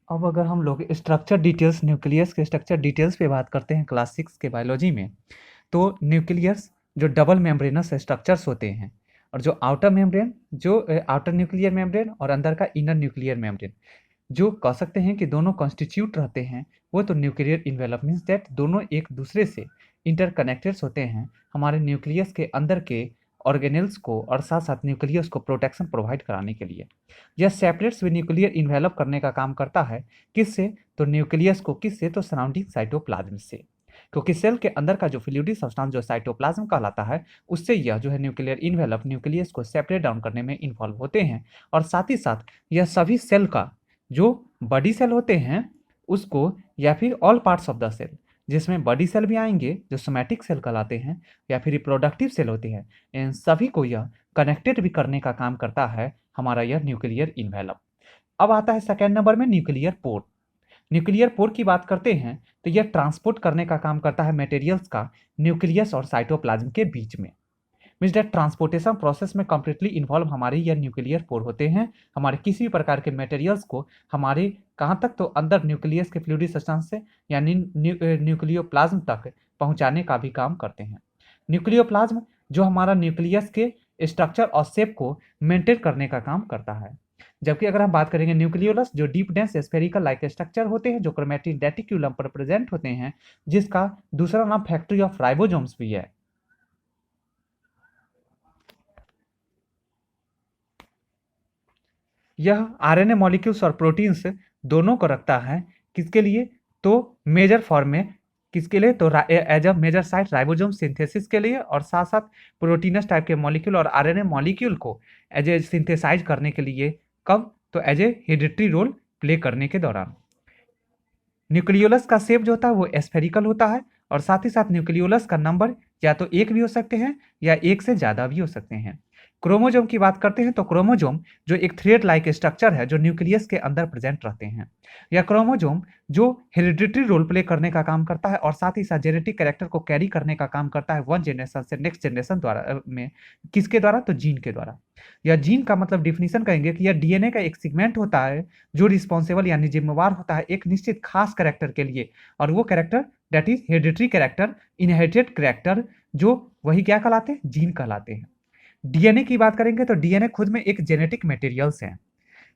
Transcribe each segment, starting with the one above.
अब अगर हम लोग स्ट्रक्चर डिटेल्स न्यूक्लियस के स्ट्रक्चर डिटेल्स पे बात करते हैं क्लास 6 के बायोलॉजी में, तो न्यूक्लियस जो डबल मेम्ब्रेनस स्ट्रक्चर्स होते हैं और जो आउटर मेम्ब्रेन, जो आउटर न्यूक्लियर मेम्ब्रेन और अंदर का इनर न्यूक्लियर मेम्ब्रेन, जो कह सकते हैं कि दोनों कॉन्स्टिट्यूट रहते हैं, वो तो न्यूक्लियर इन्वेलप मीन्स दैट दोनों एक दूसरे से इंटरकनेक्टेड होते हैं हमारे न्यूक्लियस के अंदर के ऑर्गेनेल्स को और साथ साथ न्यूक्लियस को प्रोटेक्शन प्रोवाइड कराने के लिए। यह सेपरेट्स भी न्यूक्लियर इन्वेलप करने का काम करता है। किससे? तो न्यूक्लियस को। किससे? तो सराउंडिंग साइटोप्लाज्म से, क्योंकि सेल के अंदर का जो फ्लूइडी सब्सटेंस जो साइटोप्लाज्म कहलाता है, उससे यह जो है न्यूक्लियर इन्वेलप न्यूक्लियस को सेपरेट डाउन करने में इन्वॉल्व होते हैं। और साथ ही साथ यह सभी सेल का जो बॉडी सेल होते हैं उसको, या फिर all parts of the cell, जिसमें बॉडी सेल भी आएंगे जो सोमैटिक सेल कहलाते हैं, या फिर रिप्रोडक्टिव सेल होते हैं, इन सभी को यह कनेक्टेड भी करने का काम करता है हमारा यह न्यूक्लियर इन्वेलप। अब आता है सेकेंड नंबर में न्यूक्लियर पोर। न्यूक्लियर पोर की बात करते हैं तो यह ट्रांसपोर्ट करने का काम करता है मटेरियल्स का न्यूक्लियस और साइटोप्लाज्म के बीच में। मीन्स दैट ट्रांसपोर्टेशन प्रोसेस में कंप्लीटली इन्वॉल्व हमारे यह न्यूक्लियर पोर होते हैं। हमारे किसी भी प्रकार के मटेरियल्स को हमारे कहाँ तक, तो अंदर न्यूक्लियस के फ्लूइडी सब्सटेंस से यानी न्यूक्लियोप्लाज्म तक पहुँचाने का भी काम करते हैं। न्यूक्लियोप्लाज्म जो हमारा न्यूक्लियस के स्ट्रक्चर और शेप को मेंटेन करने का काम करता है। जबकि अगर हम बात करेंगे न्यूक्लियोलस, जो deep dense spherical like structure होते हैं जो क्रोमैटिन रेटिक्यूलम पर प्रेजेंट होते हैं, जिसका दूसरा नाम फैक्ट्री ऑफ राइबोसोम्स भी है। यह आरएनए मॉलिक्यूल्स और प्रोटीन्स दोनों को रखता है। किसके लिए? तो मेजर फॉर्म में। किसके लिए? तो as a major site ribosome synthesis के लिए, और साथ साथ प्रोटीनस टाइप के मॉलिक्यूल और आरएनए मॉलिक्यूल को एज ए सिंथेसाइज करने के लिए। कब? तो as a hereditary role play करने के दौरान। न्यूक्लियोलस का शेप जो होता है वो स्फेरिकल होता है, और साथ ही साथ न्यूक्लियोलस का नंबर या तो एक भी हो सकते हैं या एक से ज़्यादा भी हो सकते हैं। क्रोमोजोम की बात करते हैं तो क्रोमोजोम जो एक थ्रेड लाइक स्ट्रक्चर है जो न्यूक्लियस के अंदर प्रेजेंट रहते हैं। यह क्रोमोजोम जो हेरिडिटरी रोल प्ले करने का काम करता है और साथ ही साथ जेनेटिक कैरेक्टर को कैरी करने का काम करता है वन जनरेशन से नेक्स्ट जनरेशन द्वारा में। किसके द्वारा? तो जीन के द्वारा। यह जीन का मतलब डिफिनीशन कहेंगे कि यह डीएनए का एक सेगमेंट होता है जो रिस्पॉन्सिबल यानी जिम्मेवार होता है एक निश्चित खास कैरेक्टर के लिए, और वो character that is hereditary character, inherited character, जो वही क्या कहलाते हैं? जीन कहलाते हैं। डीएनए की बात करेंगे तो डीएनए खुद में एक जेनेटिक मटेरियल्स है।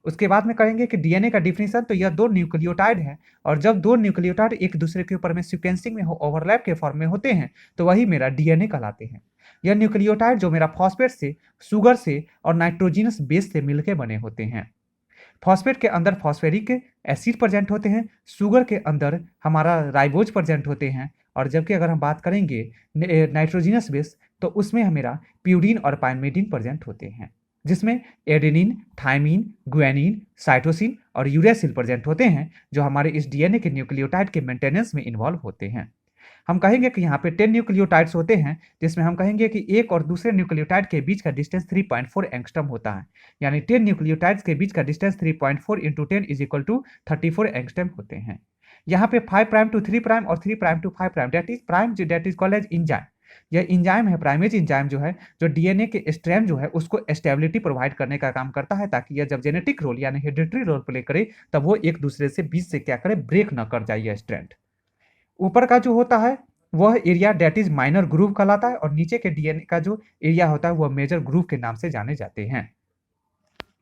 उसके बाद में कहेंगे कि डीएनए का डिफिनीशन, तो यह दो न्यूक्लियोटाइड है, और जब दो न्यूक्लियोटाइड एक दूसरे के ऊपर में सीक्वेंसिंग में ओवरलैप के फॉर्म में होते हैं तो वही मेरा डीएनए कहलाते हैं। यह न्यूक्लियोटाइड जो मेरा फॉस्फेट से, शुगर से और नाइट्रोजिनस बेस से मिलकर बने होते हैं। फॉस्फेट के अंदर फॉस्फेरिक एसिड प्रेजेंट होते हैं, शुगर के अंदर हमारा राइबोज प्रेजेंट होते हैं, और जबकि अगर हम बात करेंगे नाइट्रोजिनस बेस तो उसमें हमेरा प्यूरिन और पाइरिमिडीन प्रेजेंट होते हैं, जिसमें एडेनिन, थाइमिन, गुआनिन, साइटोसिन और यूरेसिल प्रेजेंट होते हैं जो हमारे इस डीएनए के न्यूक्लियोटाइड के मेंटेनेंस में इन्वॉल्व होते हैं। हम कहेंगे कि यहाँ पे 10 न्यूक्लियोटाइड्स होते हैं, जिसमें हम कहेंगे कि एक और दूसरे न्यूक्लियोटाइड के बीच का डिस्टेंस 3.4 एंगस्ट्रॉम होता है। यानी 10 न्यूक्लियोटाइड्स के बीच का distance 3.4 into 10 is equal to 34 angstrom होते हैं। यहाँ पे 5 प्राइम टू 3 प्राइम और 3 prime to 5 prime that is called as enzyme. यह इंजाइम है, प्राइमेज इंजाइम जो है, जो डीएनए के स्ट्रैंड जो है उसको स्टेबिलिटी प्रोवाइड करने का काम करता है, ताकि यह जब जेनेटिक रोल यानी हेरिडिटरी रोल प्ले करे तब वो एक दूसरे से बीच से क्या करे? ब्रेक न कर जाए यह स्ट्रैंड। ऊपर का जो होता है वह area that is minor groove कहलाता है, और नीचे के डीएनए का जो एरिया होता है वह मेजर ग्रूव के नाम से जाने जाते हैं।